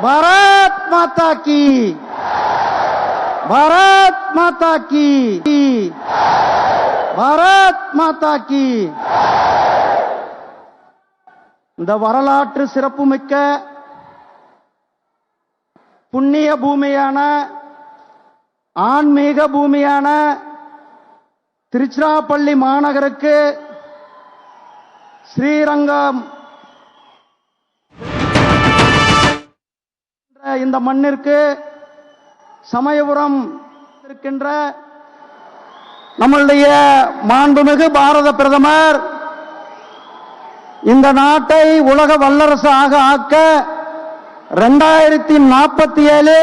भारत माता की, भारत माता की, भारत माता की. இந்த வரலாற்று சிறப்புமிக்க புண்ணிய பூமியான ஆன்மீக பூமியான திருச்சிராப்பள்ளி மாநகருக்கு ஸ்ரீரங்கம் இந்த மண்ணிற்கு சமயபுரம் இருக்கின்ற நம்முடைய மாண்புமிகு பாரத பிரதமர் இந்த நாட்டை உலக வல்லரசு ஆக்க 2047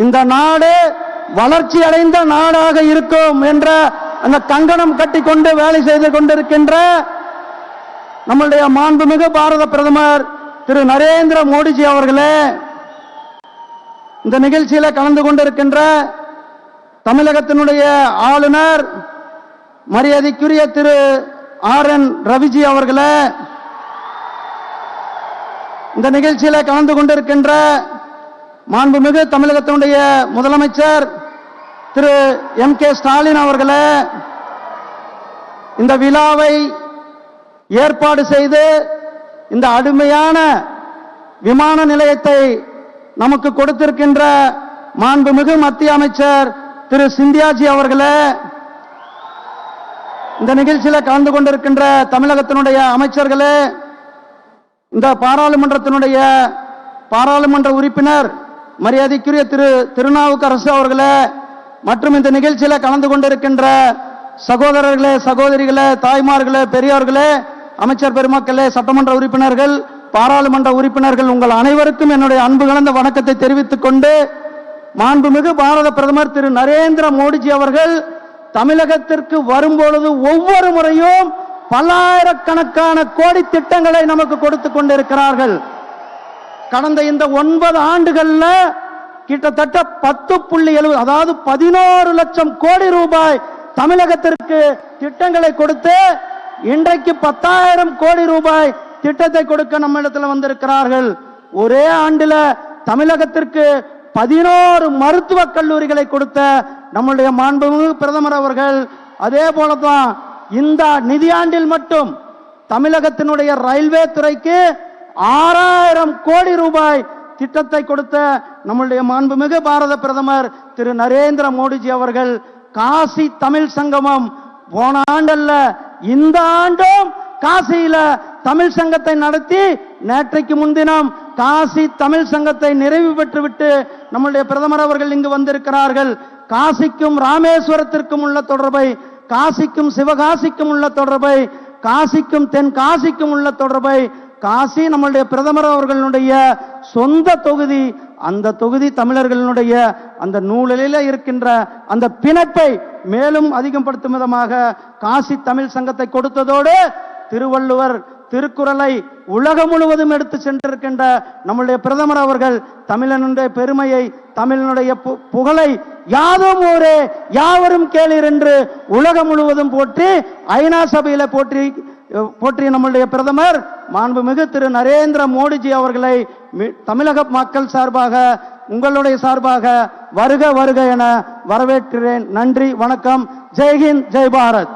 இந்த நாடு வளர்ச்சி அடைந்த நாடாக இருக்கும் என்ற அந்த கங்கணம் கட்டிக்கொண்டு வேலை செய்து கொண்டிருக்கின்ற நம்முடைய மாண்புமிகு பாரத பிரதமர் திரு நரேந்திர மோடிஜி அவர்களே, இந்த நிகழ்ச்சியில் கலந்து கொண்டிருக்கின்ற தமிழகத்தினுடைய ஆளுநர் மரியாதைக்குரிய திரு RN ரவிஜி அவர்களே, இந்த நிகழ்ச்சியில் கலந்து கொண்டிருக்கின்ற மாண்புமிகு தமிழகத்தினுடைய முதலமைச்சர் திரு MK ஸ்டாலின் அவர்களே, இந்த விழாவை ஏற்பாடு செய்து இந்த அருமையான விமான நிலையத்தை நமக்கு கொடுத்திருக்கின்ற மாண்புமிகு மத்திய அமைச்சர் திரு சிந்தியாஜி அவர்களே, இந்த நிகழ்ச்சியில் கலந்து கொண்டிருக்கின்ற தமிழகத்தினுடைய அமைச்சர்களே, இந்த பாராளுமன்றத்தினுடைய பாராளுமன்ற உறுப்பினர் மரியாதைக்குரிய திரு திருநாவுக்கரசு அவர்களே, மற்றும் இந்த நிகழ்ச்சியில் கலந்து கொண்டிருக்கின்ற சகோதரர்களே, சகோதரிகளே, தாய்மார்களே, பெரியோர்களே, அமைச்சர் பெருமக்களே, சட்டமன்ற உறுப்பினர்கள், பாராளுமன்ற உறுப்பினர்கள், உங்கள் அனைவருக்கும் என்னுடைய அன்பு கலந்த வணக்கத்தை தெரிவித்துக் கொண்டு, மாண்புமிகு பாரத பிரதமர் திரு நரேந்திர மோடிஜி அவர்கள் தமிழகத்திற்கு வரும்பொழுது ஒவ்வொரு முறையும் பல்லாயிரக்கணக்கான கோடி திட்டங்களை நமக்கு கொடுத்துக் கொண்டிருக்கிறார்கள். கடந்த இந்த 9 ஆண்டுகள்ல கிட்டத்தட்ட 10.70 அதாவது 11 லட்சம் கோடி ரூபாய் தமிழகத்திற்கு திட்டங்களை கொடுத்து இன்றைக்கு 10,000 கோடி ரூபாய் திட்டத்தை கொடுக்க நம்மிடத்தில் வந்திருக்கிறார்கள். ஒரே ஆண்டில் தமிழகத்திற்கு 11 மருத்துவக் கல்லூரிகளை கொடுத்த நம்முடைய மாண்புமிகு பிரதமர் அவர்கள், அதே போலதான் இந்த நிதியாண்டில் மட்டும் தமிழகத்தினுடைய ரயில்வே துறைக்கு 6,000 கோடி ரூபாய் திட்டத்தை கொடுத்த நம்முடைய மாண்புமிகு பாரத பிரதமர் திரு நரேந்திர மோடிஜி அவர்கள் காசி தமிழ் சங்கமம் போன ஆண்டல்ல இந்த ஆண்டும் காசியில தமிழ் சங்கத்தை நடத்தி நேற்றைக்கு முன்தினம் காசி தமிழ் சங்கத்தை நிறைவு பெற்றுவிட்டு நம்முடைய பிரதமர் அவர்கள் இங்கு வந்திருக்கிறார்கள். காசிக்கும் ராமேஸ்வரத்திற்கும் உள்ள தொடர்பை, காசிக்கும் சிவகாசிக்கும் உள்ள தொடர்பை, காசிக்கும் தென் காசிக்கும் உள்ள தொடர்பை, காசி நம்முடைய பிரதமர் அவர்களுடைய சொந்த தொகுதி, அந்த தொகுதி தமிழர்களுடைய அந்த நூலில இருக்கின்ற அந்த பிணைப்பை மேலும் அதிகப்படுத்தும் விதமாக காசி தமிழ் சங்கத்தை கொடுத்ததோடு திருவள்ளுவர் திருக்குறளை உலகம் முழுவதும் எடுத்து சென்றிருக்கின்ற நம்முடைய பிரதமர் அவர்கள் தமிழனுடைய பெருமையை, தமிழனுடைய புகழை யாதும் ஊரே யாவரும் கேளீர் என்று உலகம் முழுவதும் போற்றி ஐநா சபையில போற்றிய நம்முடைய பிரதமர் மாண்புமிகு திரு நரேந்திர மோடிஜி அவர்களை தமிழக மக்கள் சார்பாக, உங்களுடைய சார்பாக வருக வருக என வரவேற்கிறேன். நன்றி, வணக்கம். ஜெய்ஹிந்த், ஜெய் பாரத்.